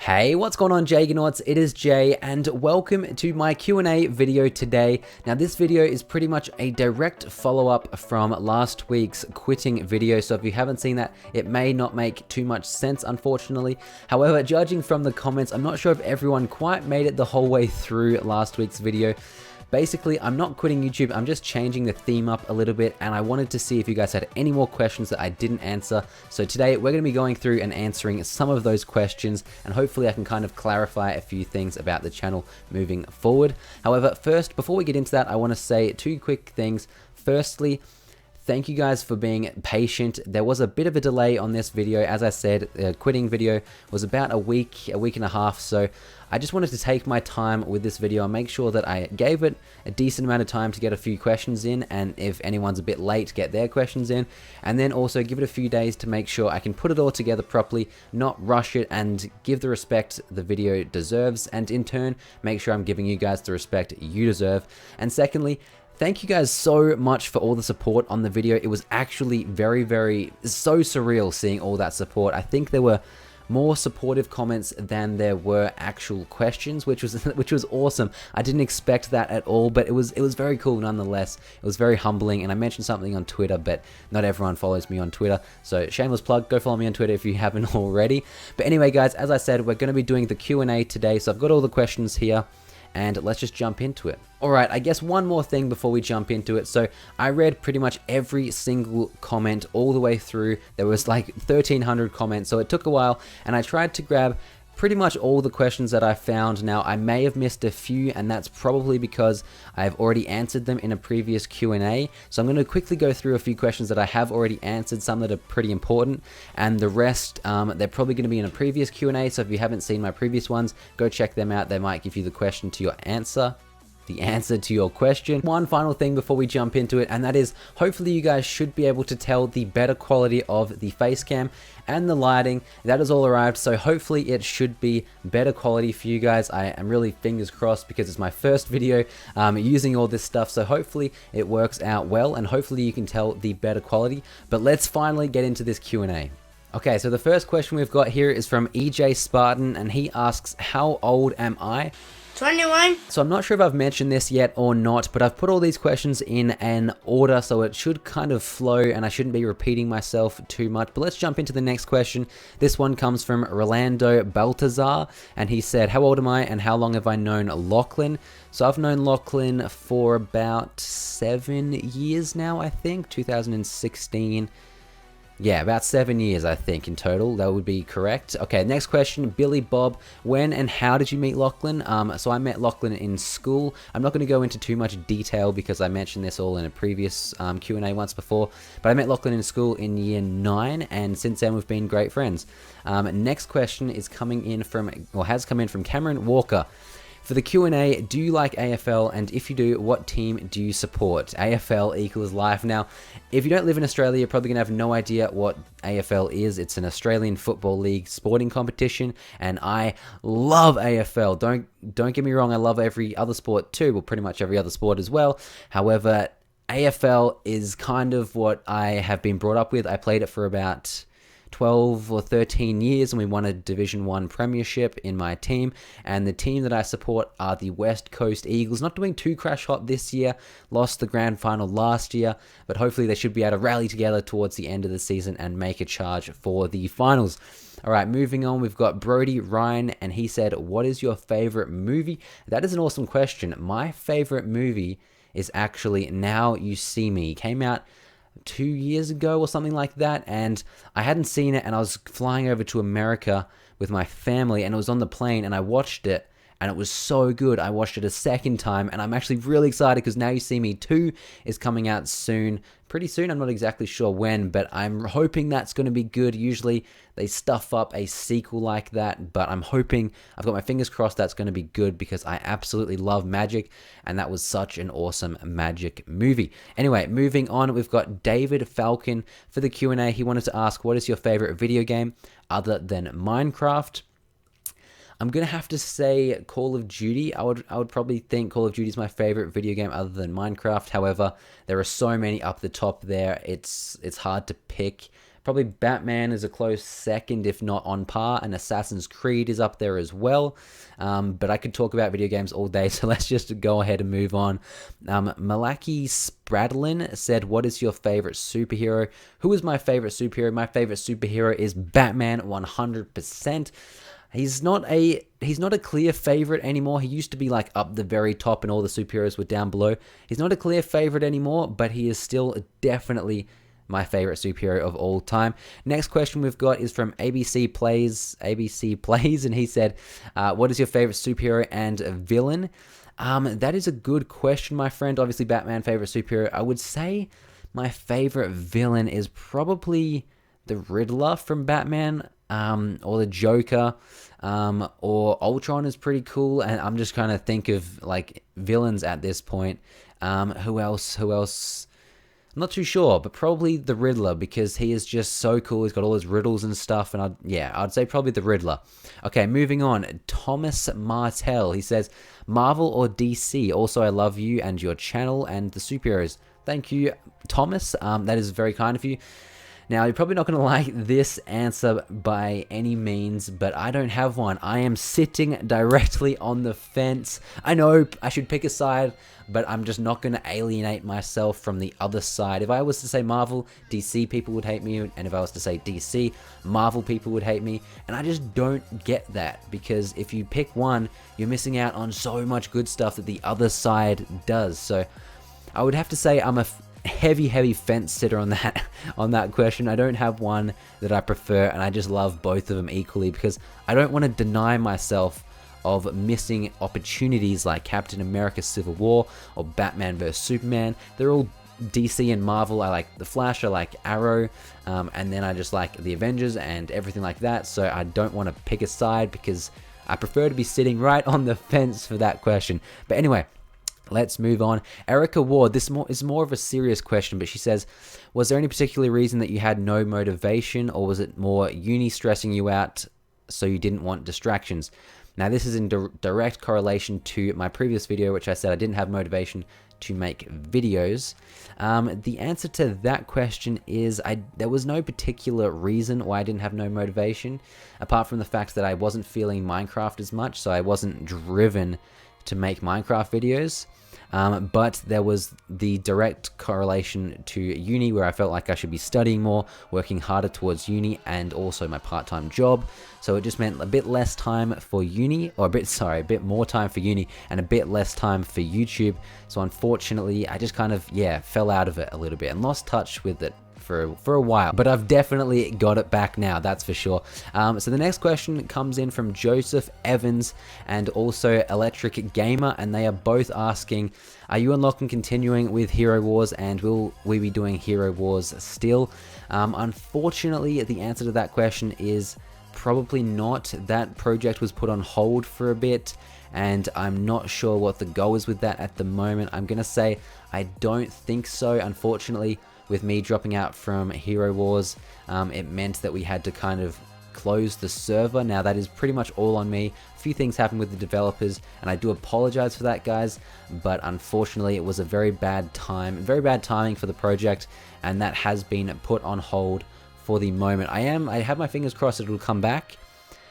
Hey, what's going on, Jagonauts? It is Jay, and welcome to my Q&A video today. Now, this video is pretty much a direct follow-up from last week's quitting video, so if you haven't seen that, it may not make too much sense, unfortunately. However, judging from the comments, I'm not sure if everyone quite made it the whole way through last week's video. Basically, I'm not quitting YouTube, I'm just changing the theme up a little bit, and I wanted to see if you guys had any more questions that I didn't answer. So today, we're going to be going through and answering some of those questions, and hopefully I can kind of clarify a few things about the channel moving forward. However, first, before we get into that, I want to say two quick things. Firstly, thank you guys for being patient. There was a bit of a delay on this video. As I said, the quitting video was about a week and a half, so I just wanted to take my time with this video and make sure that I gave it a decent amount of time to get a few questions in, and if anyone's a bit late, get their questions in, and then also give it a few days to make sure I can put it all together properly, not rush it, and give the respect the video deserves, and in turn, make sure I'm giving you guys the respect you deserve. And secondly, thank you guys so much for all the support on the video. It was actually so surreal seeing all that support. I think there were more supportive comments than there were actual questions, which was awesome. I didn't expect that at all, but it was very cool nonetheless. It was very humbling, and I mentioned something on Twitter, but not everyone follows me on Twitter, so shameless plug, go follow me on Twitter if you haven't already. But anyway, guys, as I said, we're going to be doing the Q&A today, so I've got all the questions here, and let's just jump into it. Alright, I guess one more thing before we jump into it. So I read pretty much every single comment all the way through. There was like 1,300 comments, so it took a while, and I tried to grab pretty much all the questions that I found. Now, I may have missed a few, and that's probably because I've already answered them in a previous Q&A. So I'm going to quickly go through a few questions that I have already answered, some that are pretty important, and the rest, they're probably going to be in a previous Q&A, so if you haven't seen my previous ones, go check them out. They might give you the question to your answer. The answer to your question. One final thing before we jump into it, and that is, hopefully you guys should be able to tell the better quality of the face cam and the lighting. That has all arrived, so hopefully it should be better quality for you guys. I am really fingers crossed because it's my first video using all this stuff, so hopefully it works out well, and hopefully you can tell the better quality. But let's finally get into this Q&A. Okay, so the first question we've got here is from EJ Spartan, and he asks, how old am I? 21. So I'm not sure if I've mentioned this yet or not, but I've put all these questions in an order, so it should kind of flow and I shouldn't be repeating myself too much. But let's jump into the next question. This one comes from Rolando Baltazar, and he said, how old am I and how long have I known Lachlan? So I've known Lachlan for about 7 years now, I think, 2016. Yeah, about 7 years, I think, in total. That would be correct. Okay, next question. Billy Bob, when and how did you meet Lachlan? So I met Lachlan in school. I'm not going to go into too much detail because I mentioned this all in a previous Q&A once before. But I met Lachlan in school in year 9, and since then we've been great friends. Next question is coming in from, or has come in from Cameron Walker. For the Q&A, do you like AFL, and if you do, what team do you support? AFL equals life. Now, if you don't live in Australia, you're probably going to have no idea what AFL is. It's an Australian Football League sporting competition, and I love AFL. Don't get me wrong, I love every other sport too, well, pretty much every other sport as well. However, AFL is kind of what I have been brought up with. I played it for about 12 or 13 years, and we won a Division 1 premiership in my team, and the team that I support are the West Coast Eagles. Not doing too crash hot this year, lost the grand final last year, but hopefully they should be able to rally together towards the end of the season and make a charge for the finals. Alright, moving on, we've got Brody Ryan, and he said, what is your favorite movie? That is an awesome question. My favorite movie is actually Now You See Me. It came out 2 years ago or something like that, and I hadn't seen it, and I was flying over to America with my family, and it was on the plane, and I watched it, and it was so good. I watched it a second time, and I'm actually really excited because Now You See Me 2 is coming out soon. Pretty soon, I'm not exactly sure when, but I'm hoping that's going to be good. Usually, they stuff up a sequel like that, but I'm hoping, I've got my fingers crossed that's going to be good because I absolutely love magic, and that was such an awesome magic movie. Anyway, moving on, we've got David Falcon for the Q&A. He wanted to ask, what is your favorite video game other than Minecraft? I'm going to have to say Call of Duty. I would probably think Call of Duty is my favorite video game other than Minecraft. However, there are so many up the top there. It's hard to pick. Probably Batman is a close second, if not on par, and Assassin's Creed is up there as well. But I could talk about video games all day, so let's just go ahead and move on. Malaki Spradlin said, what is your favorite superhero? Who is my favorite superhero? My favorite superhero is Batman 100%. He's not a clear favorite anymore. He used to be like up the very top and all the superheroes were down below. He's not a clear favorite anymore, but he is still definitely my favorite superhero of all time. Next question we've got is from ABC Plays, and he said, what is your favorite superhero and villain? That is a good question, my friend. Obviously, Batman, favorite superhero. I would say my favorite villain is probably the Riddler from Batman, or the Joker, or Ultron is pretty cool. And I'm just trying to think of like villains at this point. Who else? I'm not too sure, but probably the Riddler, because he is just so cool. He's got all his riddles and stuff, and I'd say probably the Riddler. Okay, moving on. Thomas Martel, he says, Marvel or DC? Also, I love you and your channel and the superheroes. Thank you, Thomas. That is very kind of you. Now, you're probably not going to like this answer by any means, but I don't have one. I am sitting directly on the fence. I know I should pick a side, but I'm just not going to alienate myself from the other side. If I was to say Marvel, DC people would hate me, and if I was to say DC, Marvel people would hate me, and I just don't get that, because if you pick one, you're missing out on so much good stuff that the other side does. So I would have to say I'm a heavy fence sitter on that question. I don't have one that I prefer, and I just love both of them equally, because I don't want to deny myself of missing opportunities like Captain America Civil War or Batman vs Superman. They're all DC and Marvel. I like The Flash, I like Arrow, and then I just like the Avengers and everything like that. So I don't want to pick a side, because I prefer to be sitting right on the fence for that question. But anyway, let's move on. Erica Ward, this is more of a serious question, but she says, was there any particular reason that you had no motivation, or was it more uni stressing you out so you didn't want distractions? Now, this is in direct correlation to my previous video, which I said I didn't have motivation to make videos. The answer to that question is there was no particular reason why I didn't have no motivation, apart from the fact that I wasn't feeling Minecraft as much, so I wasn't driven to make Minecraft videos. But there was the direct correlation to uni, where I felt like I should be studying more, working harder towards uni, and also my part-time job. So it just meant a bit less time for uni, or a bit more time for uni and a bit less time for YouTube. So unfortunately, I just kind of, fell out of it a little bit and lost touch with it for a while, but I've definitely got it back now, that's for sure. So the next question comes in from Joseph Evans and also Electric Gamer, and they are both asking, are you unlocking continuing with Hero Wars, and will we be doing Hero Wars still? Unfortunately, the answer to that question is probably not. That project was put on hold for a bit, and I'm not sure what the goal is with that at the moment. I'm gonna say I don't think so. Unfortunately, with me dropping out from Hero Wars, it meant that we had to kind of close the server. Now, that is pretty much all on me. A few things happened with the developers, and I do apologize for that, guys, but unfortunately it was a very bad timing for the project, and that has been put on hold for the moment. I have my fingers crossed it will come back,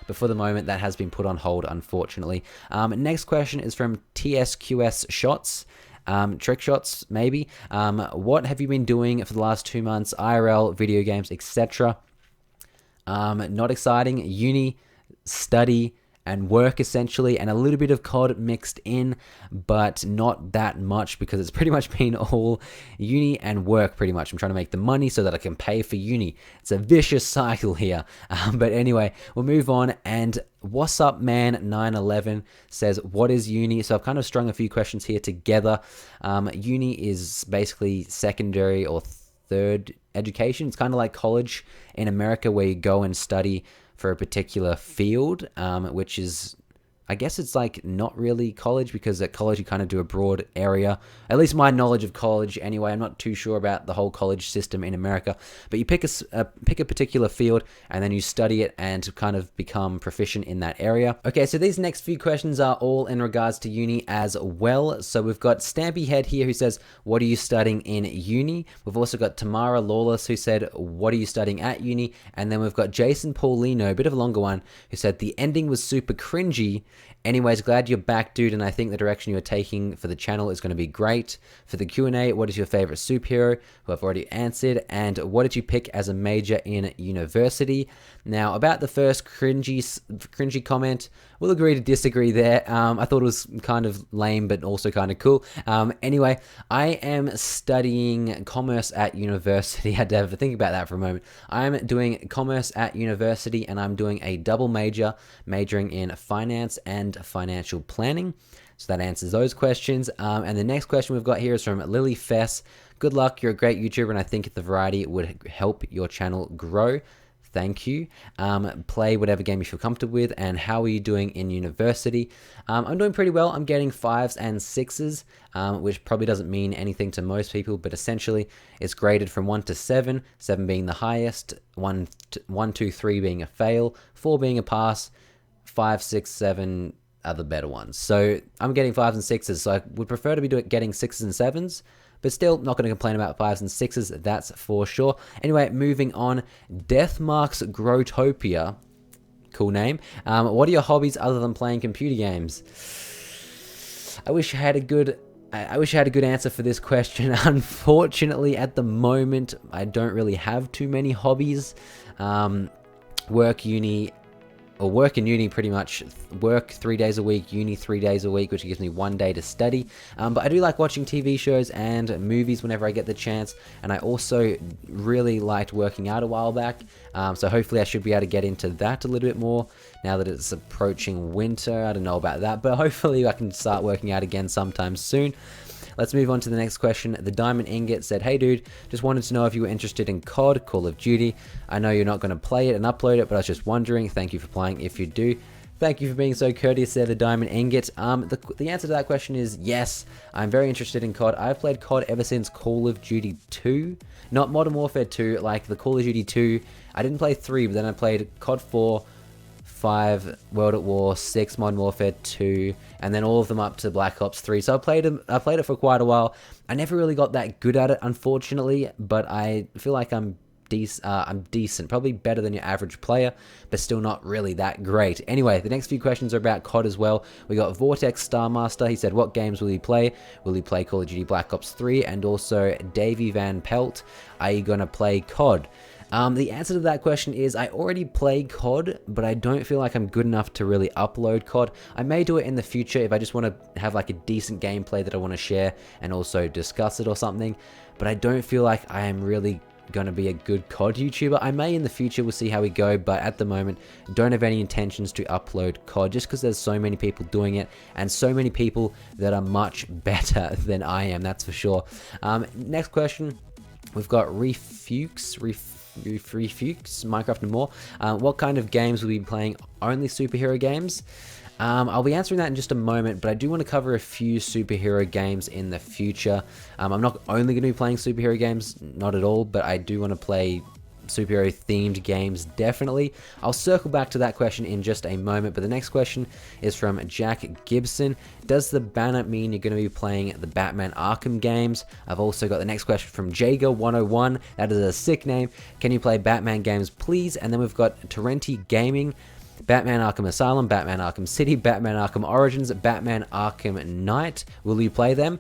but for the moment that has been put on hold, unfortunately. Next question is from TSQS Shots. Trick shots, maybe. What have you been doing for the last 2 months? IRL, video games, etc. Not exciting. Uni, study, and work essentially, and a little bit of COD mixed in, but not that much, because it's pretty much been all uni and work pretty much. I'm trying to make the money so that I can pay for uni. It's a vicious cycle here. But anyway, we'll move on. And What's Up Man 911 says, what is uni? So I've kind of strung a few questions here together. Uni is basically secondary or third education. It's kind of like college in America, where you go and study for a particular field, which is I guess it's like not really college, because at college you kind of do a broad area. At least my knowledge of college anyway. I'm not too sure about the whole college system in America, but you pick a particular field and then you study it and kind of become proficient in that area. Okay, so these next few questions are all in regards to uni as well. So we've got Stampy Head here who says, what are you studying in uni? We've also got Tamara Lawless who said, what are you studying at uni? And then we've got Jason Paulino, a bit of a longer one, who said the ending was super cringy. Anyways, glad you're back, dude, and I think the direction you're taking for the channel is going to be great. For the Q&A, what is your favorite superhero? Who I've already answered. And what did you pick as a major in university? Now, about the first cringy comment, we'll agree to disagree there. I thought it was kind of lame, but also kind of cool. Anyway, I am studying commerce at university. I had to have a think about that for a moment. I'm doing commerce at university, and I'm doing a double major, majoring in finance and financial planning. So that answers those questions. And the next question we've got here is from Lily Fess. Good luck, you're a great YouTuber, and I think the variety would help your channel grow. Thank you. Play whatever game you feel comfortable with. And how are you doing in university? I'm doing pretty well. I'm getting 5s and 6s, which probably doesn't mean anything to most people, but essentially it's graded from 1 to 7, 7 being the highest, 1, 2, 3 being a fail, 4 being a pass, 5, 6, 7 are the better ones. So I'm getting 5s and 6s, so I would prefer to be getting 6s and 7s, but still not going to complain about 5s and 6s, that's for sure. Anyway, moving on, Deathmarks Growtopia, cool name. What are your hobbies other than playing computer games? I wish I had a good answer for this question. Unfortunately, at the moment, I don't really have too many hobbies. Work and uni pretty much. Work 3 days a week, uni 3 days a week, which gives me 1 day to study. But I do like watching TV shows and movies whenever I get the chance. And I also really liked working out a while back. So hopefully I should be able to get into that a little bit more now that it's approaching winter. I don't know about that, but hopefully I can start working out again sometime soon. Let's move on to the next question. The Diamond Ingot said, hey dude, just wanted to know if you were interested in COD, Call of Duty. I know you're not going to play it and upload it, but I was just wondering. Thank you for playing if you do. Thank you for being so courteous there, the Diamond Ingot. The answer to that question is yes, I'm very interested in COD. I've played COD ever since Call of Duty 2. Not Modern Warfare 2, like the Call of Duty 2. I didn't play 3, but then I played COD 4, 5, World at War, 6, Modern Warfare 2, and then all of them up to Black Ops 3. So I played it for quite a while. I never really got that good at it, unfortunately, but I feel like I'm decent, probably better than your average player, but still not really that great. Anyway, the next few questions are about COD as well. We got Vortex Starmaster. He said, what games will he play? Will he play Call of Duty Black Ops 3? And also Davey Van Pelt, are you gonna play COD? The answer to that question is I already play COD, but I don't feel like I'm good enough to really upload COD. I may do it in the future if I just want to have like a decent gameplay that I want to share and also discuss it or something, but I don't feel like I am really going to be a good COD YouTuber. I may in the future, we'll see how we go, but at the moment, don't have any intentions to upload COD just because there's so many people doing it and so many people that are much better than I am, that's for sure. Next question, we've got Refukes, Minecraft and more. What kind of games will we be playing? Only superhero games? I'll be answering that in just a moment, but I do want to cover a few superhero games in the future. I'm not only going to be playing superhero games, not at all, but I do want to play superhero themed games, definitely. I'll circle back to that question in just a moment, but the next question is from Jack Gibson. Does the banner mean you're going to be playing the Batman Arkham games? I've also got the next question from Jager101. That is a sick name. Can you play Batman games, please? And then we've got Torrenti Gaming. Batman Arkham Asylum, Batman Arkham City, Batman Arkham Origins, Batman Arkham Knight. Will you play them?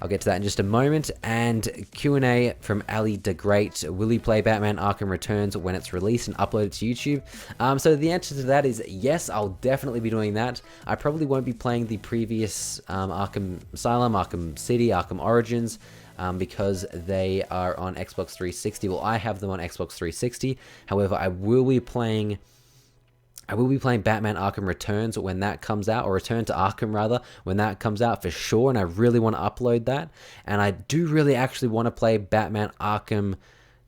I'll get to that in just a moment. And Q&A from Ali the Great. Will you play Batman Arkham Returns when it's released and uploaded to YouTube? So the answer to that is yes, I'll definitely be doing that. I probably won't be playing the previous Arkham Asylum, Arkham City, Arkham Origins, because they are on Xbox 360. Well, I have them on Xbox 360. However, I will be playing Batman Arkham Returns when that comes out, or Return to Arkham rather, when that comes out for sure, and I really want to upload that. And I do really actually want to play Batman Arkham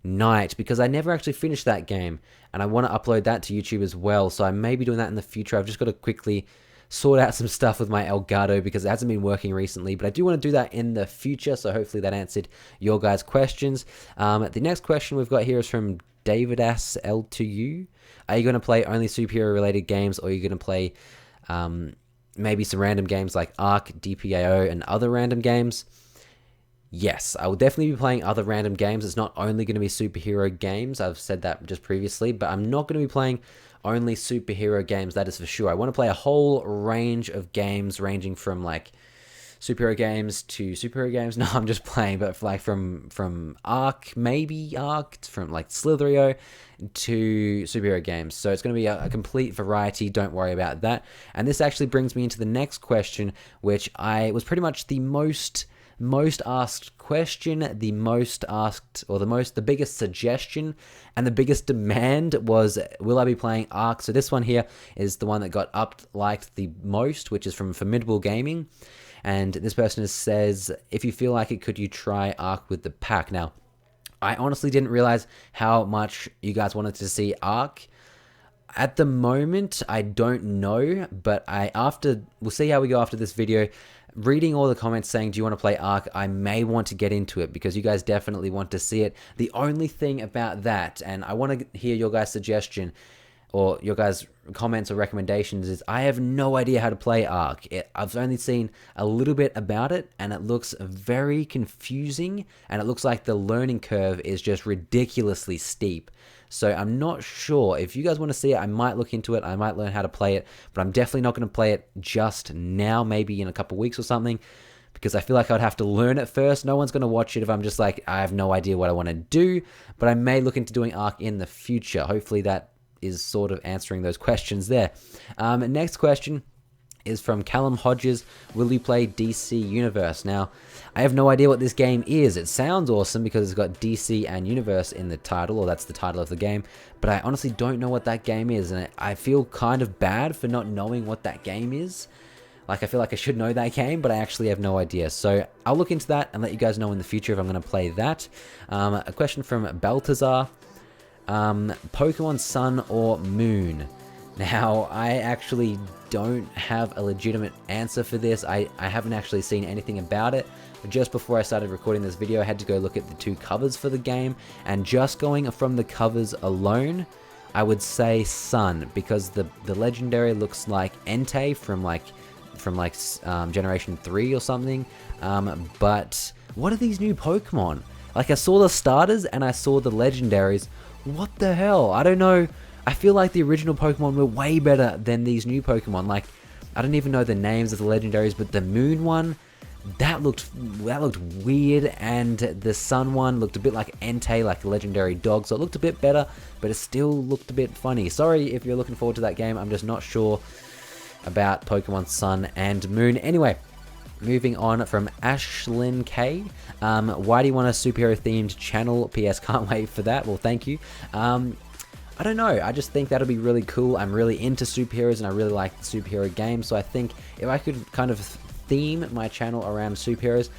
Knight, because I never actually finished that game, and I want to upload that to YouTube as well, so I may be doing that in the future. I've just got to quickly sort out some stuff with my Elgato because it hasn't been working recently, but I do want to do that in the future, so hopefully that answered your guys' questions. The next question we've got here is from David S. L2U. Are you going to play only superhero related games, or are you going to play maybe some random games like Ark, DPAO, and other random games? Yes, I will definitely be playing other random games. It's not only going to be superhero games. I've said that just previously, but I'm not going to be playing only superhero games, that is for sure. I want to play a whole range of games, ranging from like superhero games to superhero games. No, I'm just playing, but like from Ark, maybe Ark, from like Slitherio to superhero games. So it's going to be a complete variety. Don't worry about that. And this actually brings me into the next question, which was pretty much the most asked question, the most asked, or the biggest suggestion and the biggest demand was, will I be playing Ark? So this one here is the one that got liked the most, which is from Formidable Gaming. And this person says, if you feel like it, could you try Ark with the pack? Now, I honestly didn't realize how much you guys wanted to see Ark. At the moment, I don't know, but we'll see how we go after this video. Reading all the comments saying, do you want to play Ark? I may want to get into it because you guys definitely want to see it. The only thing about that, and I want to hear your guys' suggestion or your guys' comments or recommendations, is I have no idea how to play Ark. I've only seen a little bit about it, and it looks very confusing, and it looks like the learning curve is just ridiculously steep. So I'm not sure. If you guys want to see it, I might look into it. I might learn how to play it, but I'm definitely not going to play it just now, maybe in a couple weeks or something, because I feel like I'd have to learn it first. No one's going to watch it if I'm just like, I have no idea what I want to do, but I may look into doing Ark in the future. Hopefully that is sort of answering those questions there. Next question is from Callum Hodges. Will you play DC Universe? Now, I have no idea what this game is. It sounds awesome because it's got DC and Universe in the title, or that's the title of the game, but I honestly don't know what that game is, and I feel kind of bad for not knowing what that game is. Like, I feel like I should know that game, but I actually have no idea. So I'll look into that and let you guys know in the future if I'm going to play that. A question from Baltazar. Pokemon Sun or Moon? Now, I actually don't have a legitimate answer for this. I haven't actually seen anything about it. Just before I started recording this video, I had to go look at the two covers for the game, and just going from the covers alone, I would say Sun, because the legendary looks like Entei from Generation 3 or something. But what are these new Pokemon? Like, I saw the starters and I saw the legendaries. What the hell? I don't know. I feel like the original Pokemon were way better than these new Pokemon. Like, I don't even know the names of the legendaries, but the Moon one, that looked weird, and the Sun one looked a bit like Entei, like a legendary dog, so it looked a bit better, but it still looked a bit funny. Sorry if you're looking forward to that game. I'm just not sure about Pokemon Sun and Moon. Anyway, moving on from Ashlyn K. Why do you want a superhero themed channel? PS, can't wait for that. Well, thank you. I don't know, I just think that'll be really cool. I'm really into superheroes and I really like the superhero games, so I think if I could kind of theme my channel around superheroes,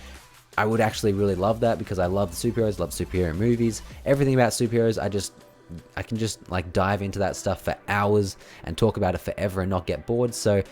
I would actually really love that, because I love the superheroes, love superhero movies, everything about superheroes. I can just like dive into that stuff for hours and talk about it forever and not get bored. So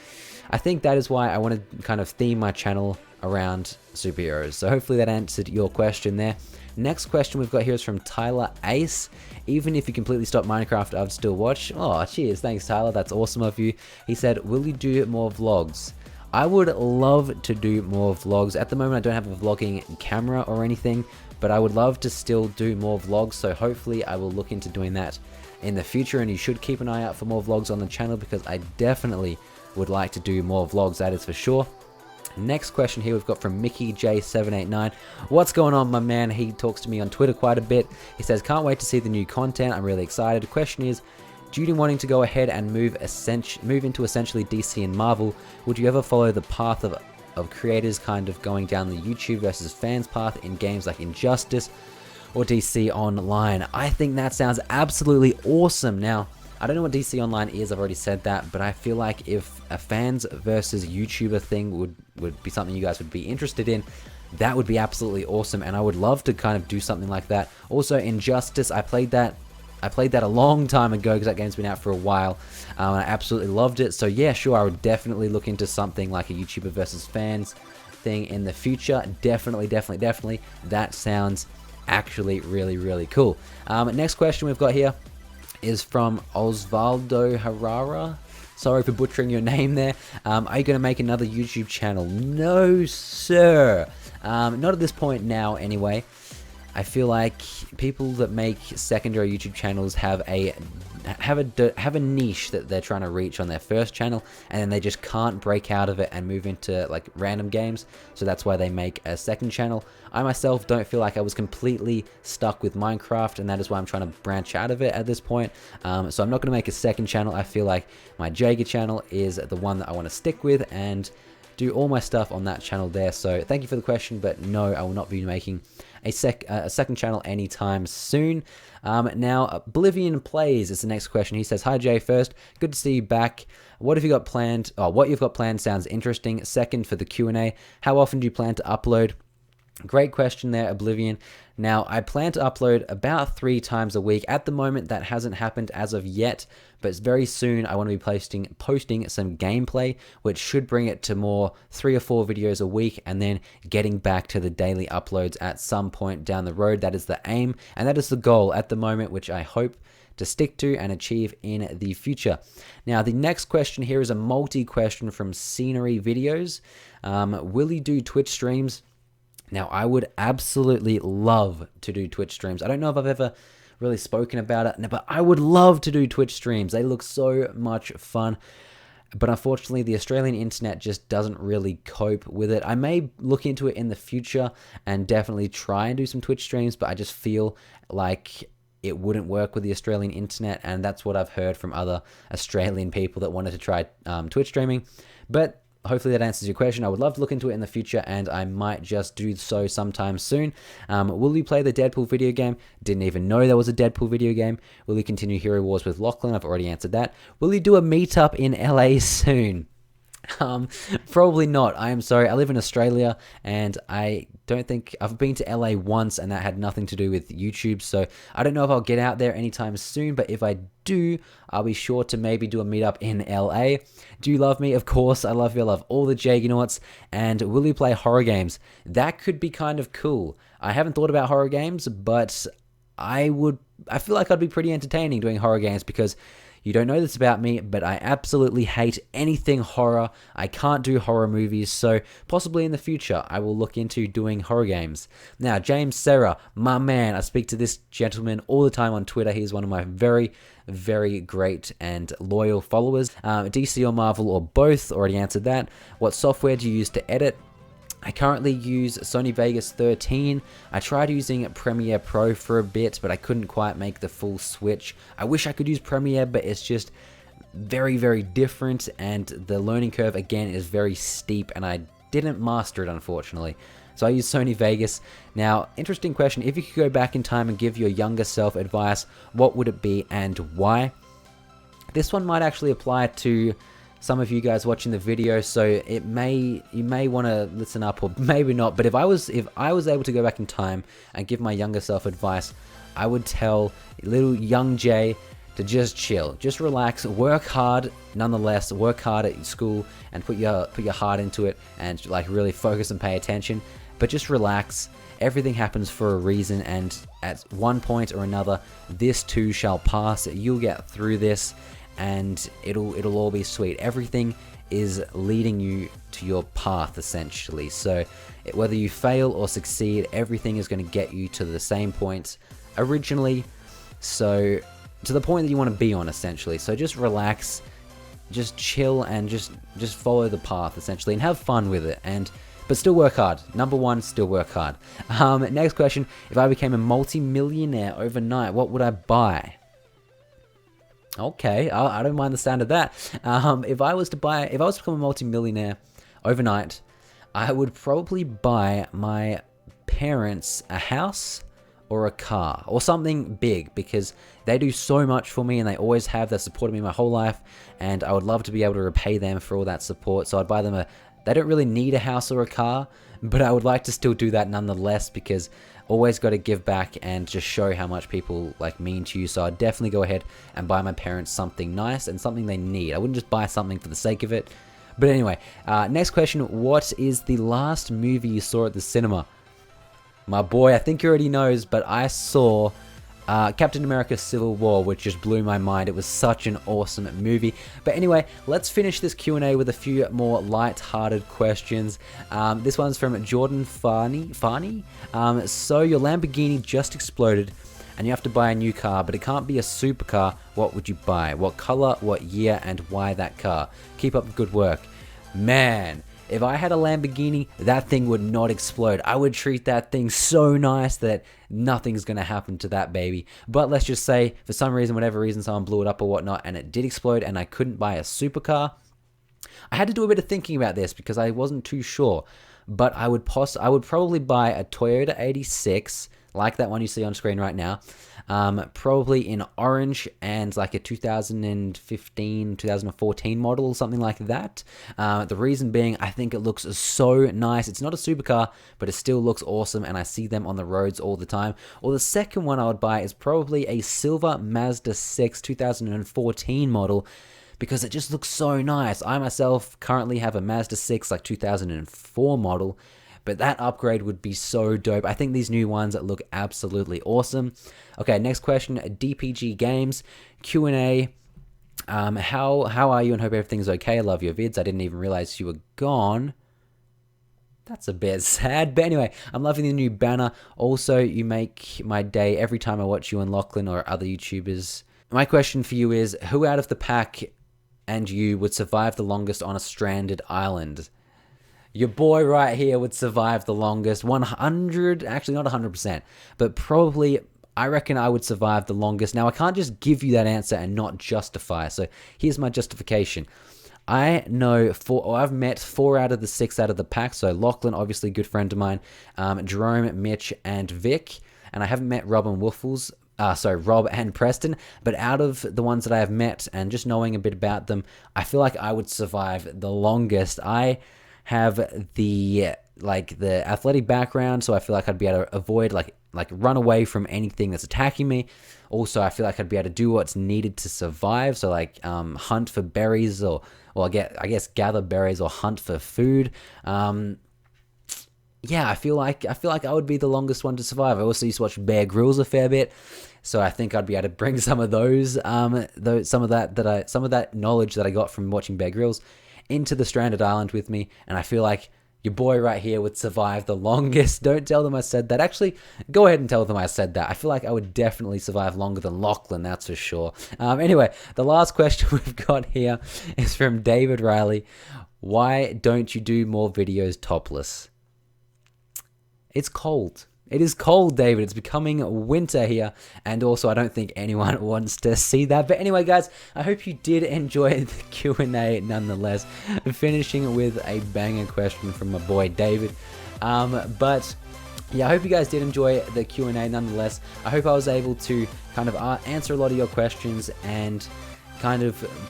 I think that is why I want to kind of theme my channel around superheroes. So hopefully that answered your question there. Next question we've got here is from Tyler Ace. Even if you completely stop Minecraft, I'd still watch. Oh, cheers. Thanks, Tyler. That's awesome of you. He said, will you do more vlogs? I would love to do more vlogs. At the moment, I don't have a vlogging camera or anything, but I would love to still do more vlogs. So hopefully I will look into doing that in the future, and you should keep an eye out for more vlogs on the channel, because I definitely would like to do more vlogs, that is for sure. Next question here we've got from Mickey J789. What's going on, my man? He talks to me on Twitter quite a bit. He says, can't wait to see the new content. I'm really excited. The question is, due to wanting to go ahead and move into essentially DC and Marvel, would you ever follow the path of creators kind of going down the YouTube versus fans path in games like Injustice or DC Online? I think that sounds absolutely awesome. Now, I don't know what DC Online is, I've already said that, but I feel like if a fans versus YouTuber thing would be something you guys would be interested in, that would be absolutely awesome, and I would love to kind of do something like that. Also, Injustice, I played that I played that a long time ago because that game's been out for a while. And I absolutely loved it. So yeah, sure, I would definitely look into something like a YouTuber versus fans thing in the future. Definitely. That sounds actually really cool. Next question we've got here is from Osvaldo Herrera. Sorry for butchering your name there. Are you going to make another YouTube channel? No, sir. Not at this point now, anyway. I feel like people that make secondary YouTube channels have a niche that they're trying to reach on their first channel, and then they just can't break out of it and move into like random games. So that's why they make a second channel. I myself don't feel like I was completely stuck with Minecraft, and that is why I'm trying to branch out of it at this point. So I'm not going to make a second channel. I feel like my Jaeger channel is the one that I want to stick with and do all my stuff on that channel there. So thank you for the question, but no, I will not be making a second channel anytime soon. Now, Oblivion Plays is the next question. He says, "Hi Jay, first, good to see you back. What have you got planned? Oh, what you've got planned sounds interesting. Second, for the Q&A, how often do you plan to upload?" Great question there, Oblivion. Now, I plan to upload about 3 times a week. At the moment, that hasn't happened as of yet, but very soon I want to be posting some gameplay, which should bring it to more 3 or 4 videos a week, and then getting back to the daily uploads at some point down the road. That is the aim, and that is the goal at the moment, which I hope to stick to and achieve in the future. Now, the next question here is a multi-question from Scenery Videos. Will you do Twitch streams? Now, I would absolutely love to do Twitch streams. I don't know if I've ever really spoken about it, but I would love to do Twitch streams. They look so much fun. But unfortunately, the Australian internet just doesn't really cope with it. I may look into it in the future and definitely try and do some Twitch streams, but I just feel like it wouldn't work with the Australian internet, and that's what I've heard from other Australian people that wanted to try Twitch streaming. But hopefully that answers your question. I would love to look into it in the future, and I might just do so sometime soon. Will you play the Deadpool video game? Didn't even know there was a Deadpool video game. Will you continue Hero Wars with Lachlan? I've already answered that. Will you do a meetup in LA soon? Probably not. I am sorry. I live in Australia, and I don't think I've been to LA once, and that had nothing to do with YouTube. So I don't know if I'll get out there anytime soon, but if I do, I'll be sure to maybe do a meetup in LA. Do you love me? Of course, I love you. I love all the Jagonauts. And will you play horror games? That could be kind of cool. I haven't thought about horror games, but I feel like I'd be pretty entertaining doing horror games, because you don't know this about me, but I absolutely hate anything horror. I can't do horror movies, so possibly in the future, I will look into doing horror games. Now, James Serra, my man, I speak to this gentleman all the time on Twitter. He's one of my very great and loyal followers. DC or Marvel or both, already answered that. What software do you use to edit? I currently use Sony Vegas 13. I tried using Premiere Pro for a bit, but I couldn't quite make the full switch. I wish I could use Premiere, but it's just very different, and the learning curve again is very steep, and I didn't master it, unfortunately. So I use Sony Vegas. Now, interesting question. If you could go back in time and give your younger self advice, what would it be and why? This one might actually apply to some of you guys watching the video, so you may want to listen up, or maybe not. But if I was able to go back in time and give my younger self advice, I would tell little young Jay to just chill, just relax, work hard. Nonetheless, work hard at school and put your heart into it, and like really focus and pay attention. But just relax. Everything happens for a reason, and at one point or another, this too shall pass. You'll get through this, and it'll all be sweet. Everything is leading you to your path, essentially. So whether you fail or succeed, everything is going to get you to the same point originally. So to the point that you want to be on, essentially. So just relax, just chill, and just follow the path, essentially, and have fun with it. But still work hard. Number one, still work hard. Next question. If I became a multi-millionaire overnight, what would I buy? Okay, I don't mind the sound of that. If I was to become a multi-millionaire overnight, I would probably buy my parents a house or a car or something big, because they do so much for me, and they always have. They've supported me my whole life, and I would love to be able to repay them for all that support. So I'd buy them They don't really need a house or a car, but I would like to still do that nonetheless, because always got to give back and just show how much people like mean to you. So I'd definitely go ahead and buy my parents something nice and something they need. I wouldn't just buy something for the sake of it. But anyway, next question. What is the last movie you saw at the cinema? My boy, I think he already knows, but I saw Captain America Civil War, which just blew my mind. It was such an awesome movie. But anyway, let's finish this Q&A with a few more light-hearted questions. This one's from Jordan Farney. So your Lamborghini just exploded and you have to buy a new car, but it can't be a supercar. What would you buy? What color, what year, and why that car? Keep up the good work. Man, if I had a Lamborghini, that thing would not explode. I would treat that thing so nice that nothing's going to happen to that baby. But let's just say, for some reason, whatever reason, someone blew it up or whatnot, and it did explode, and I couldn't buy a supercar. I had to do a bit of thinking about this because I wasn't too sure. But I would probably buy a Toyota 86, like that one you see on screen right now. Probably in orange and like a 2015, 2014 model, something like that. The reason being, I think it looks so nice. It's not a supercar, but it still looks awesome, and I see them on the roads all the time. Or the second one I would buy is probably a silver Mazda 6 2014 model, because it just looks so nice. I myself currently have a Mazda 6 like 2004 model, but that upgrade would be so dope. I think these new ones look absolutely awesome. Okay, next question, DPG Games, Q&A. How are you, and hope everything's okay? I love your vids. I didn't even realize you were gone. That's a bit sad, but anyway, I'm loving the new banner. Also, you make my day every time I watch you and Lachlan or other YouTubers. My question for you is, who out of the pack and you would survive the longest on a stranded island? Your boy right here would survive the longest. 100, actually not 100%, but probably, I reckon I would survive the longest. Now, I can't just give you that answer and not justify. So here's my justification. I know I've met 4 out of the 6 out of the pack. So Lachlan, obviously a good friend of mine, Jerome, Mitch, and Vic. And I haven't met Rob and Preston, but out of the ones that I have met and just knowing a bit about them, I feel like I would survive the longest. I have the athletic background, so I feel like I'd be able to avoid like run away from anything that's attacking me. Also, I feel like I'd be able to do what's needed to survive, so like hunt for berries or I guess gather berries or hunt for food. Yeah, I feel like I would be the longest one to survive. I also used to watch Bear Grylls a fair bit, so I think I'd be able to bring some of some of that knowledge that I got from watching Bear Grylls into the stranded island with me, and I feel like your boy right here would survive the longest. Don't tell them I said that. Actually, go ahead and tell them I said that. I feel like I would definitely survive longer than Lachlan, that's for sure. Anyway, the last question we've got here is from David Riley. Why don't you do more videos topless? It's cold. It is cold, David. It's becoming winter here. And also, I don't think anyone wants to see that. But anyway, guys, I hope you did enjoy the Q&A nonetheless. Finishing with a banger question from my boy, David. But yeah, I hope you guys did enjoy the Q&A nonetheless. I hope I was able to kind of answer a lot of your questions and kind of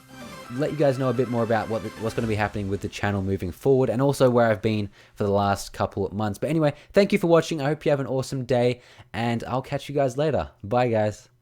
let you guys know a bit more about what's going to be happening with the channel moving forward, and also where I've been for the last couple of months. But anyway, thank you for watching. I hope you have an awesome day, and I'll catch you guys later. Bye, guys.